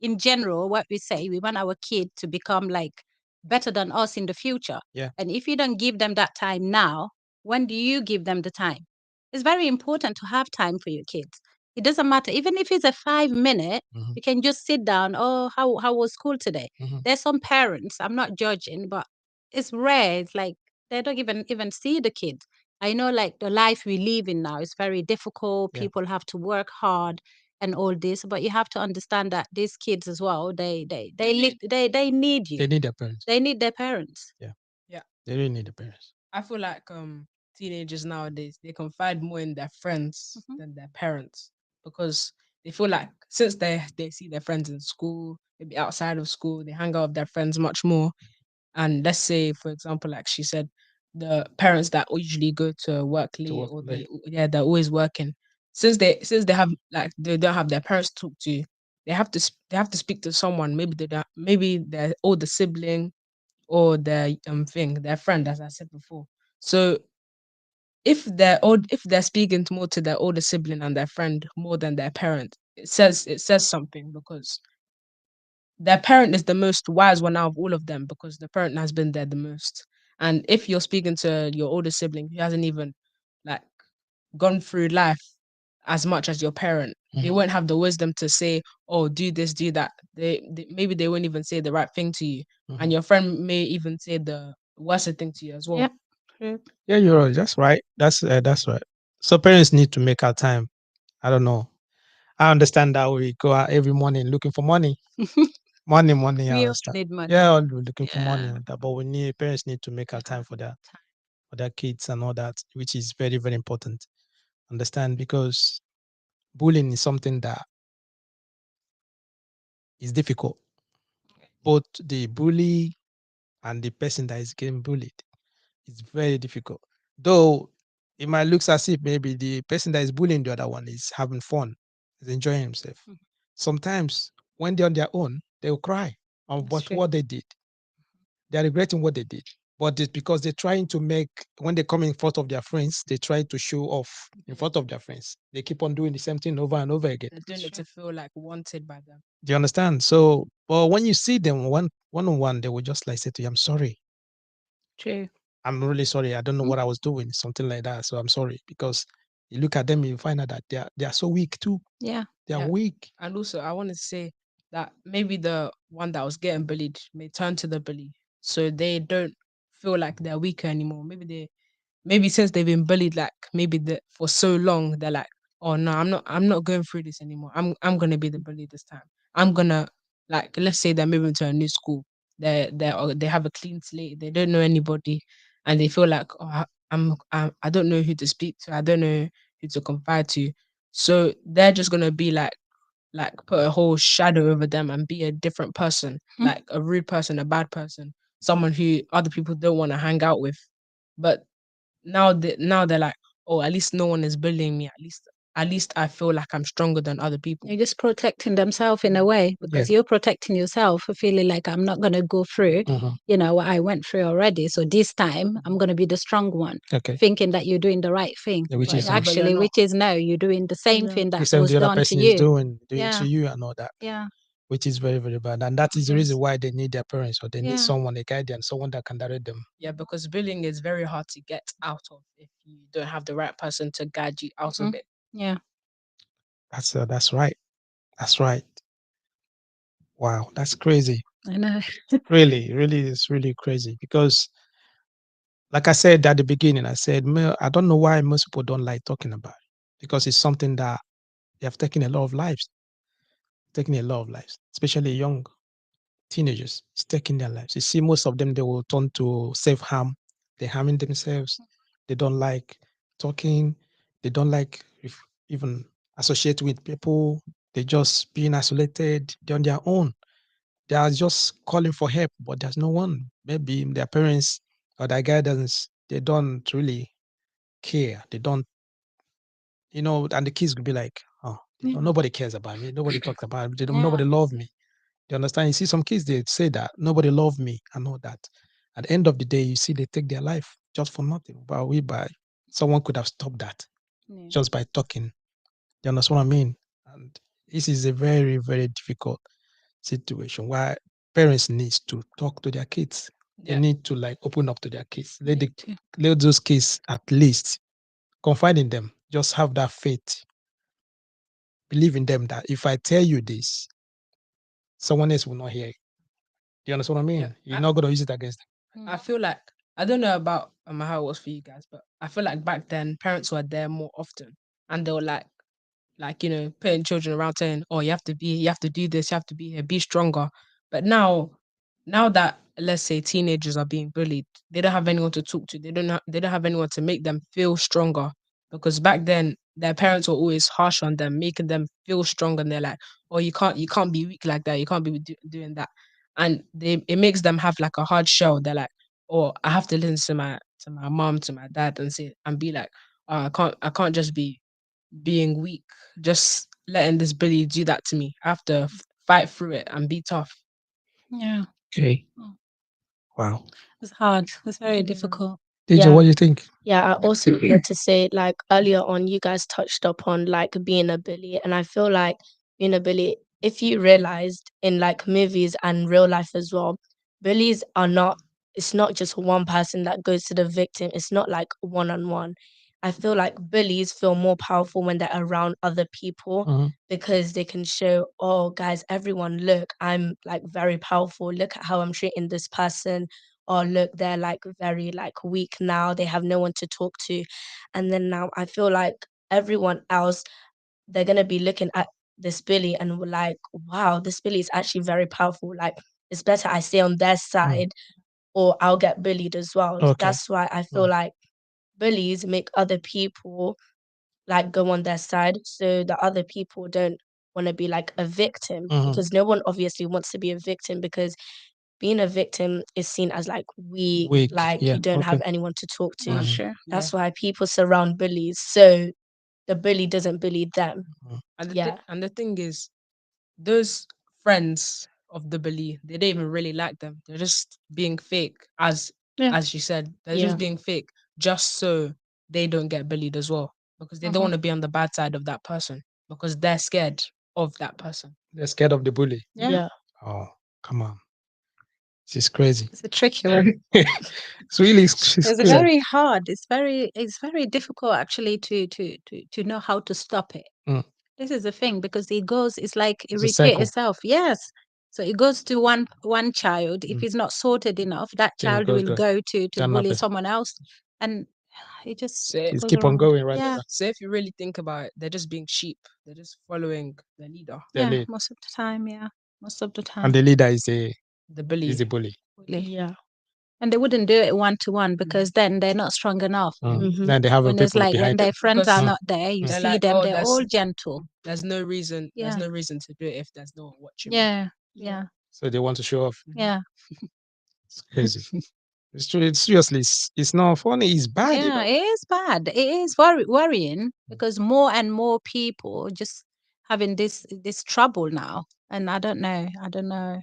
In general, what we say, we want our kid to become like better than us in the future. Yeah. And if you don't give them that time now, when do you give them the time? It's very important to have time for your kids. It doesn't matter, even if it's a 5 minute, Mm-hmm. you can just sit down. Oh, how was school today? Mm-hmm. There's some parents, I'm not judging, but it's rare. It's like they don't even see the kids. I know, like, the life we live in now is very difficult. Yeah. People have to work hard and all this, but you have to understand that these kids as well, they need you. They need their parents. They need their parents. Yeah. Yeah. They really need the parents. I feel like teenagers nowadays they confide more in their friends Mhm. than their parents because they feel like since they see their friends in school, maybe outside of school, they hang out with their friends much more. And let's say, for example, like she said, the parents that usually go to work To late work or late. they're always working. Since they have like they don't have their parents to talk to, they have to speak to someone. Maybe they don't, maybe their older sibling or their friend, as I said before. So if they're speaking to more to their older sibling and their friend more than their parent, it says something because their parent is the most wise one out of all of them because the parent has been there the most. And if you're speaking to your older sibling who hasn't even like gone through life as much as your parent, they Mhm. won't have the wisdom to say, "Oh, do this, do that." They maybe they won't even say the right thing to you, Mhm. and your friend may even say the worst thing to you as well. Yeah. True. Yeah, you're right. That's right. That's right. So parents need to make our time. I don't know. I understand that we go out every morning looking for money. Money, money. I We all understand. need Yeah, money. all we're looking for money, Yeah. and that, but we need parents need to make our time for their kids and all that, which is very very important. Understand, because bullying is something that is difficult. Both the bully and the person that is getting bullied. It's very difficult. Though it might look as if maybe the person that is bullying the other one is having fun, is enjoying himself. Mhm. Sometimes when they're on their own, they will cry That's about true. what they did. They're regretting what they did. But it's because they're trying to make, when they come in front of their friends, they try to show off in front of their friends. They keep on doing the same thing over and over again. They're doing it to feel like wanted by them. Do you understand? So, but when you see them one on one, they will just like say to you, I'm sorry. True. I'm really sorry. I don't know Mm. what I was doing, something like that. So I'm sorry, because you look at them, you find out that they are so weak too. Yeah. They are Yeah. weak. And also, I wanted to say that maybe the one that was getting bullied may turn to the bully, so they don't feel like they're weaker anymore. Maybe since they've been bullied, like maybe for so long, they're like, oh no, I'm not going through this anymore. I'm gonna be the bully this time. I'm gonna like let's say they're moving to a new school. They have a clean slate. They don't know anybody, and they feel like oh I don't know who to speak to. I don't know who to confide to. So they're just gonna be like put a whole shadow over them and be a different person, Mhm. like a rude person, a bad person, someone who other people don't want to hang out with. But now they're like, oh, at least no one is bullying me. At least I feel like I'm stronger than other people. You're just protecting themselves in a way, Yeah. because you're protecting yourself for feeling like I'm not going to go through, Mhm. what I went through already. So this time I'm going to be the strong one, Okay. thinking that you're doing the right thing. Yeah, which But is Yeah, but you're actually, not. which is no, you're doing the same Yeah. thing the that same was the other done to person is you. doing to Yeah. you and all that, Yeah. which is very, very bad. And that is the reason Yes. why they need their parents, or they need Yeah. someone, a guardian, someone that can direct them. Yeah, because bullying is very hard to get out of if you don't have the right person to guide you out Hmm. of it. Yeah. That's right. That's right. Wow, that's crazy. I know. Really, really, it's really crazy because, like I said at the beginning, I said, I don't know why most people don't like talking about it, because it's something that they have taken a lot of lives, especially young. teenagers. It's taking their lives. You see, most of them they will turn to self harm. They're harming themselves. They don't like talking. They don't like even associate with people. They just being isolated. They're on their own. They are just calling for help, but there's no one. Maybe their parents or their guidance, they don't really care. They don't, and the kids will be like, oh, Yeah. nobody cares about me. Nobody talks about me. Yeah. Nobody love me. You understand? You see some kids, they say that nobody love me and all that. At the end of the day, you see they take their life just for nothing. But someone could have stopped that Yeah. just by talking. You understand what I mean? And this is a very, very difficult situation where parents needs to talk to their kids. They Yeah. need to like open up to their kids. Me too. Let those kids at least confide in them. Just have that faith. Believe in them that if I tell you this, someone else will not hear it. Do you understand what I Yeah. mean? You're not gonna use it against them. I feel like I don't know about how it was for you guys, but I feel like back then parents were there more often, and they were like putting children around saying, "Oh, you have to do this, you have to be here, be stronger." But now that let's say teenagers are being bullied, they don't have anyone to talk to. They don't have anyone to make them feel stronger. Because back then their parents were always harsh on them, making them feel strong, and they're like, "Oh, you can't be weak like that. You can't be doing that," and it makes them have like a hard shell. They're like, "Oh, I have to listen to my mom, to my dad, and say and be like, I can't just be being weak, just letting this bully do that to me. I have to fight through it and be tough." Yeah. Okay. Oh, Wow. it's hard. It's very Yeah. difficult. DJ, what do you think? Yeah, I also wanted to say, like earlier on, you guys touched upon like being a bully, and I feel like being a bully, if you realized in like movies and real life as well, bullies are not, it's not just one person that goes to the victim, it's not like one on one. I feel like bullies feel more powerful when they're around other people Mhm. because they can show, oh, guys, everyone, look, I'm like very powerful. Look at how I'm treating this person, or look, they're like very like weak now, they have no one to talk to. And then now I feel like everyone else, they're gonna be looking at this bully and we're like, wow, this bully is actually very powerful, like it's better I stay on their side or I'll get bullied as well. Okay. That's why I feel like bullies make other people like go on their side, so the other people don't want to be like a victim, Mhm. because no one obviously wants to be a victim, because being a victim is seen as like weak, Weak. like Yeah. you don't have Okay. anyone to talk to. That's Mhm. true. Yeah. That's why people surround bullies, so the bully doesn't bully them. Mhm. Yeah. And the thing is, those friends of the bully, they don't even really like them. They're just being fake, Yeah. as you said. They're Yeah. just being fake just so they don't get bullied as well. Because they don't want to be on the bad side of that person because they're scared of that person. They're scared of the bully. Yeah. Yeah. Oh, come on. This is crazy. It's a tricky one. It's really it's It's crazy. very hard. It's very difficult actually to know how to stop it. Mm. This is the thing because it goes. It's like it It's a repeats cycle. itself. Yes. So it goes to one child. If Mm. it's not sorted enough, that Then it child goes will go. go to Can bully happen. someone else, and it just So, Just goes keep on around. going right Yeah. there. so if you really think about it, they're just being sheep. They're just following the leader, The Yeah. lead. Most of the time. Yeah. Most of the And time. the leader the is bully. the bully. Really. Yeah. And they wouldn't do it one to one because then they're not strong enough. Mm-hmm. Then they have When it's people like when behind them. their friends are Because not there, you they're see like, them, oh, they're all gentle. there's Yeah. no reason to do it if there's no one watching me. Yeah. Yeah. Yeah. So they want to show off. Mhm. Yeah. It's crazy. It's true. It's seriously, it's not funny. It's bad, Yeah. It is bad. It is worrying because more and more people just having this trouble now. And I don't know. I don't know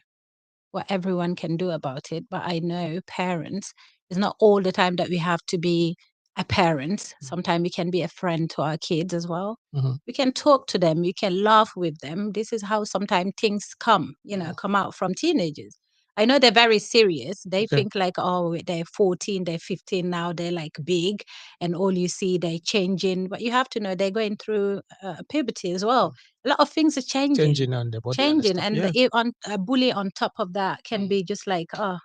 what everyone can do about it. But I know parents, it's not all the time that we have to be a parent. Sometimes we can be a friend to our kids as well. Mhm. We can talk to them, you can laugh with them. This is how sometimes things come out from teenagers. I know they're very serious. They Okay. think like, oh, they're 14, they're 15 now, they're like big, and all you see they're changing. But you have to know they're going through puberty as well. A lot of things are Changing on the body and the changing stuff. and Yeah. on a bully on top of that can be just like oh,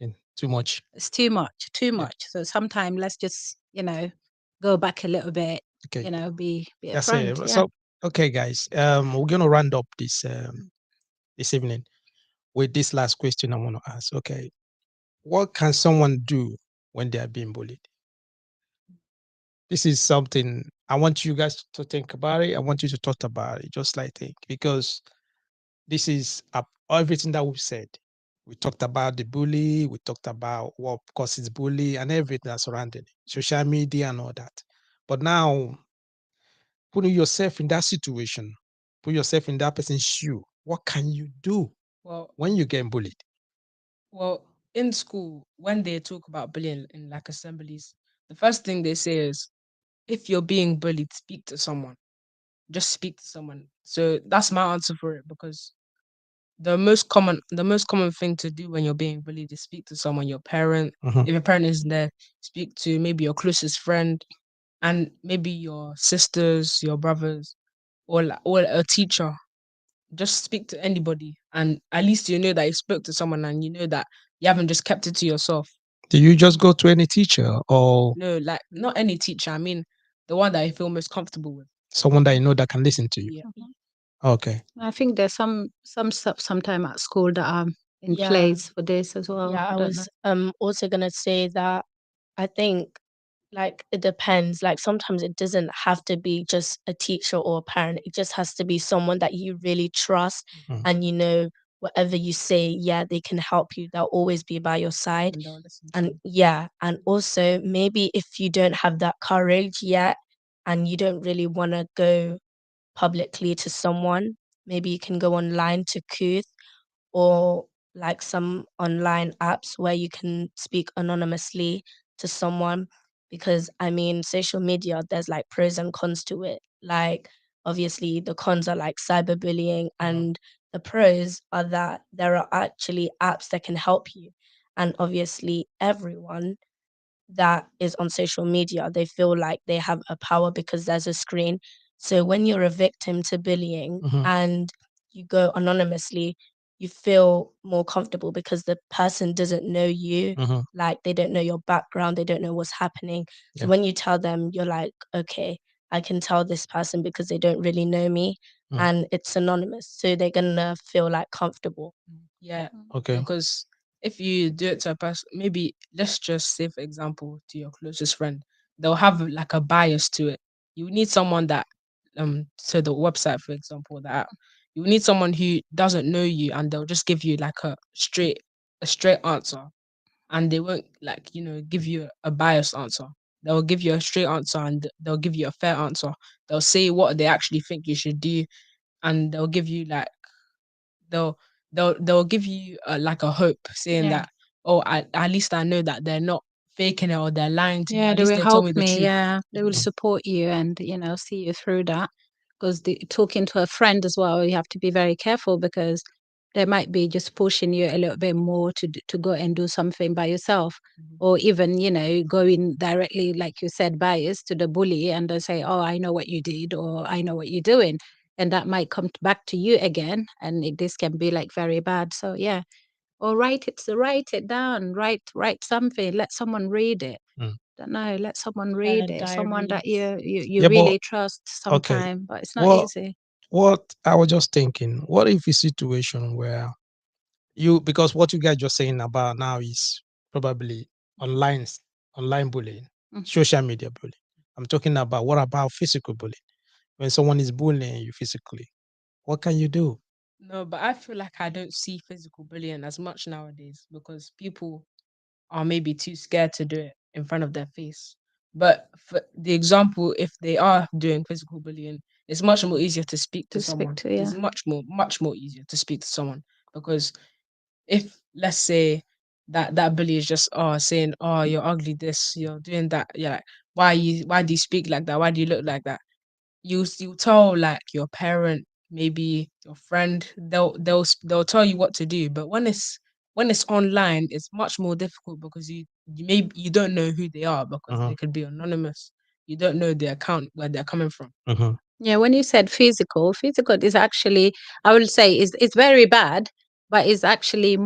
And too much. it's too Yeah. much. So sometimes let's just go back a little bit, Okay. be a That's friend. it. Yeah. So okay, guys. We're gonna round up this evening. with this last question I want to ask. Okay, what can someone do when they are being bullied? This is something I want you guys to think about it. I want you to talk about it, just like think, because this is everything that we've said. We talked about the bully, we talked about what causes bully and everything that's surrounding it, social media and all that. But now, putting yourself in that situation, put yourself in that person's shoe. What can you do Well, when you get bullied? well, in school, when they talk about bullying in like assemblies, the first thing they say is, if you're being bullied, speak to someone. Just speak to someone. So that's my answer for it, because the most common thing to do when you're being bullied is speak to someone, your parent. Mhm. If your parent isn't there, speak to maybe your closest friend, and maybe your sisters, your brothers, or a teacher. Just speak to anybody, and at least you know that you spoke to someone, and you know that you haven't just kept it to yourself. Do you just go to any teacher or No, like not any teacher. I mean, the one that you feel most comfortable with. someone that you know that can listen to you? Yeah. Mhm. Okay. I think there's some stuff sometime at school that are in Yeah, place for this as well. yeah. I I don't know. was also gonna say that I think like it depends. Like sometimes it doesn't have to be just a teacher or a parent. It just has to be someone that you really trust Mm. and you know whatever you say, yeah, they can help you. They'll always be by your side. And they'll listen to And you. yeah, and also maybe if you don't have that courage yet and you don't really want to go publicly to someone, maybe you can go online to Kuth or like some online apps where you can speak anonymously to someone, because I mean social media, there's like pros and cons to it. Like obviously the cons are like cyberbullying, and the pros are that there are actually apps that can help you. And obviously everyone that is on social media, they feel like they have a power because there's a screen. So when you're a victim to bullying Mhm. and you go anonymously, you feel more comfortable because the person doesn't know you. Mhm. Like they don't know your background, they don't know what's happening. So Yeah. when you tell them, you're like, okay, I can tell this person because they don't really know me Mm. and it's anonymous. So they're gonna feel like comfortable. Yeah, Mm. Okay. because if you do it to a person, maybe let's just say, for example, to your closest friend, they'll have like a bias to it. You need someone that, to the website, for example, the app. You need someone who doesn't know you, and they'll just give you like a straight answer, and they won't like give you a biased answer. They'll give you a straight answer, and they'll give you a fair answer. They'll say what they actually think you should do, and they'll give you like they'll they'll give you like a hope, saying Yeah. that, oh, at least I know that they're not faking it or they're lying to me. Yeah, At they least will they told help me the me. truth. Yeah, they will Mm. support you and see you through that. Because talking to a friend as well, you have to be very careful because they might be just pushing you a little bit more to go and do something by yourself, Mhm. or even going directly, like you said, bias to the bully, and they say, "Oh, I know what you did," or "I know what you're doing," and that might come back to you again, and this can be like very bad. So yeah, or write it down, write something, let someone read it. Mm. Don't know, let someone Yeah, read it, someone that diaries. you Yeah, but really trust okay. sometime, but it's not What easy. what I was just thinking, what if a situation where because what you guys just saying about now is probably online online bullying, Mhm. social media bullying. I'm talking about what about physical bullying? When someone is bullying you physically, what can you do? No, but I feel like I don't see physical bullying as much nowadays, because people are maybe too scared to do it in front of their face. But for the example, if they are doing physical bullying, it's much more easier to speak to To speak someone. to, It's yeah. much more easier to speak to someone, because if, let's say, that bully is just saying, oh, you're ugly, this, you're doing that, yeah, like, why do you speak like that, why do you look like that, you tell like your parent, maybe your friend, they'll tell you what to do. But when it's online, it's much more difficult, because you don't know who they are, because Uh-huh. they could be anonymous. You don't know their account, where they're coming from. Uh-huh. Yeah, when you said physical is actually, I would say, it's very bad, but it's actually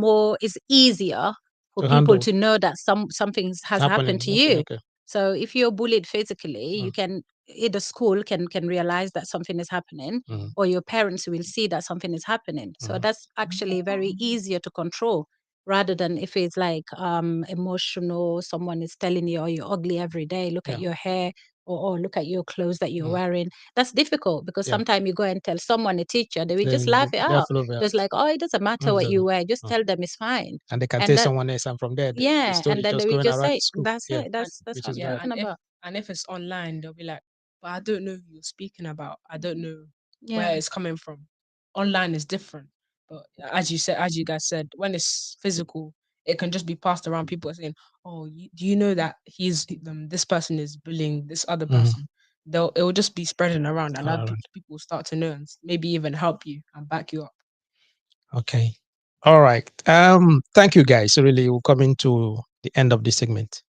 it's easier for To people handle to know that something it's has happened happening. to Okay, you. okay. So if you're bullied physically, you Mm. can either school can realize that something is happening, or your parents will see that something is happening. So that's actually very easier to control, rather than if it's like emotional, someone is telling you, oh, you're ugly every day, look at your hair, or look at your clothes that you're wearing. That's difficult, because sometimes you go and tell someone, a teacher, they will just laugh it out. Just like, oh, it doesn't matter what you wear, just tell them it's fine. And they can And tell that, someone else, and from there, the yeah, and story then they just will going just around say, the school. that's Yeah, it, that's which what is I'm Yeah, bad. talking about. and if it's online, they'll be like, but I don't know who you're speaking about. I don't know Yeah, where it's coming from. Online is different. But as you said, as you guys said, when it's physical, it can just be passed around. People are saying, "Oh, do you know that this person is bullying this other person?" It will just be spreading around, and All other right. people start to know and maybe even help you and back you up. Okay. All right. Thank you guys. Really, we're coming to the end of this segment.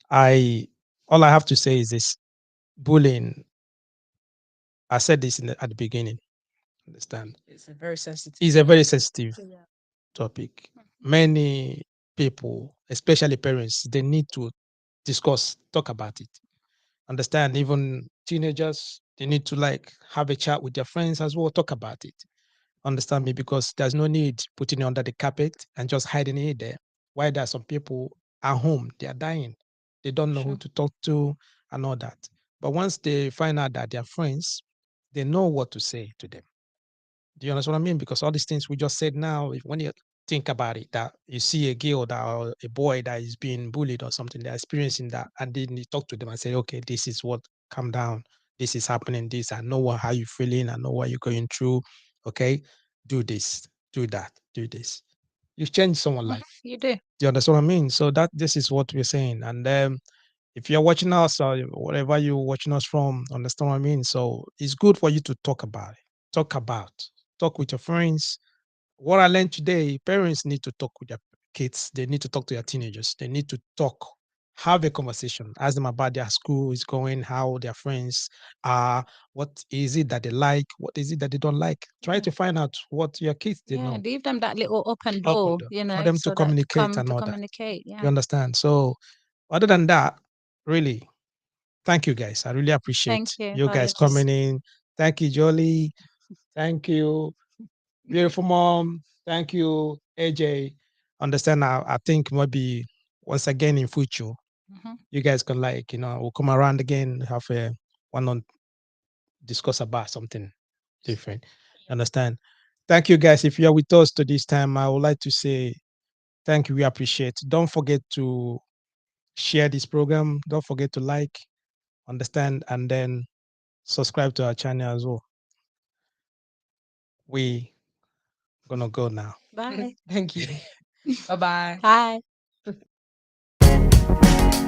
I All I have to say is this: bullying. I said this at the beginning. Understand? It's a very sensitive Is a very topic. sensitive topic. Many people, especially parents, they need to discuss, talk about it. Understand? Even teenagers, they need to like have a chat with their friends as well, talk about it. Understand me? Because there's no need putting it under the carpet and just hiding it there. Why there are some people at home, they are dying. They don't know who sure. to talk to and all that. But once they find out that they're friends, they know what to say to them. Do you understand what I mean? Because all these things we just said now, when you think about it, that you see a girl that or a boy that is being bullied or something, they're experiencing that, and then you talk to them and say, okay, this is what, calm down, this is happening, this, I know how you're feeling, I know what you're going through. Okay, do this, do that, do this. You change someone's life. You do. Do you understand what I mean? So that this is what we're saying. And if you're watching us or whatever you're watching us from, understand what I mean? So it's good for you to talk about it. Talk about, talk with your friends. What I learned today, parents need to talk with their kids. They need to talk to their teenagers. They need to talk, have a conversation, ask them about their school is going, how their friends are, what is it that they like, what is it that they don't like. Try Yeah. to find out what your kids they Yeah, know. leave them that little open Open door, door you for know, them to so that to communicate come and to all that. communicate. You Yeah. understand? So other than that, really, thank you guys. I really appreciate Thank you, you guys Oliver. coming in. Thank you, Jolie. Thank you, beautiful mom. Thank you, AJ. Understand now. I think maybe once again in future, Mhm. you guys can like, we'll come around again, have a one on discuss about something different. Understand? Thank you guys. If you're with us to this time, I would like to say thank you. We appreciate. Don't forget to share this program. Don't forget to like, understand, and then subscribe to our channel as well. We gonna go now. Bye. Thank you. Bye bye. Bye.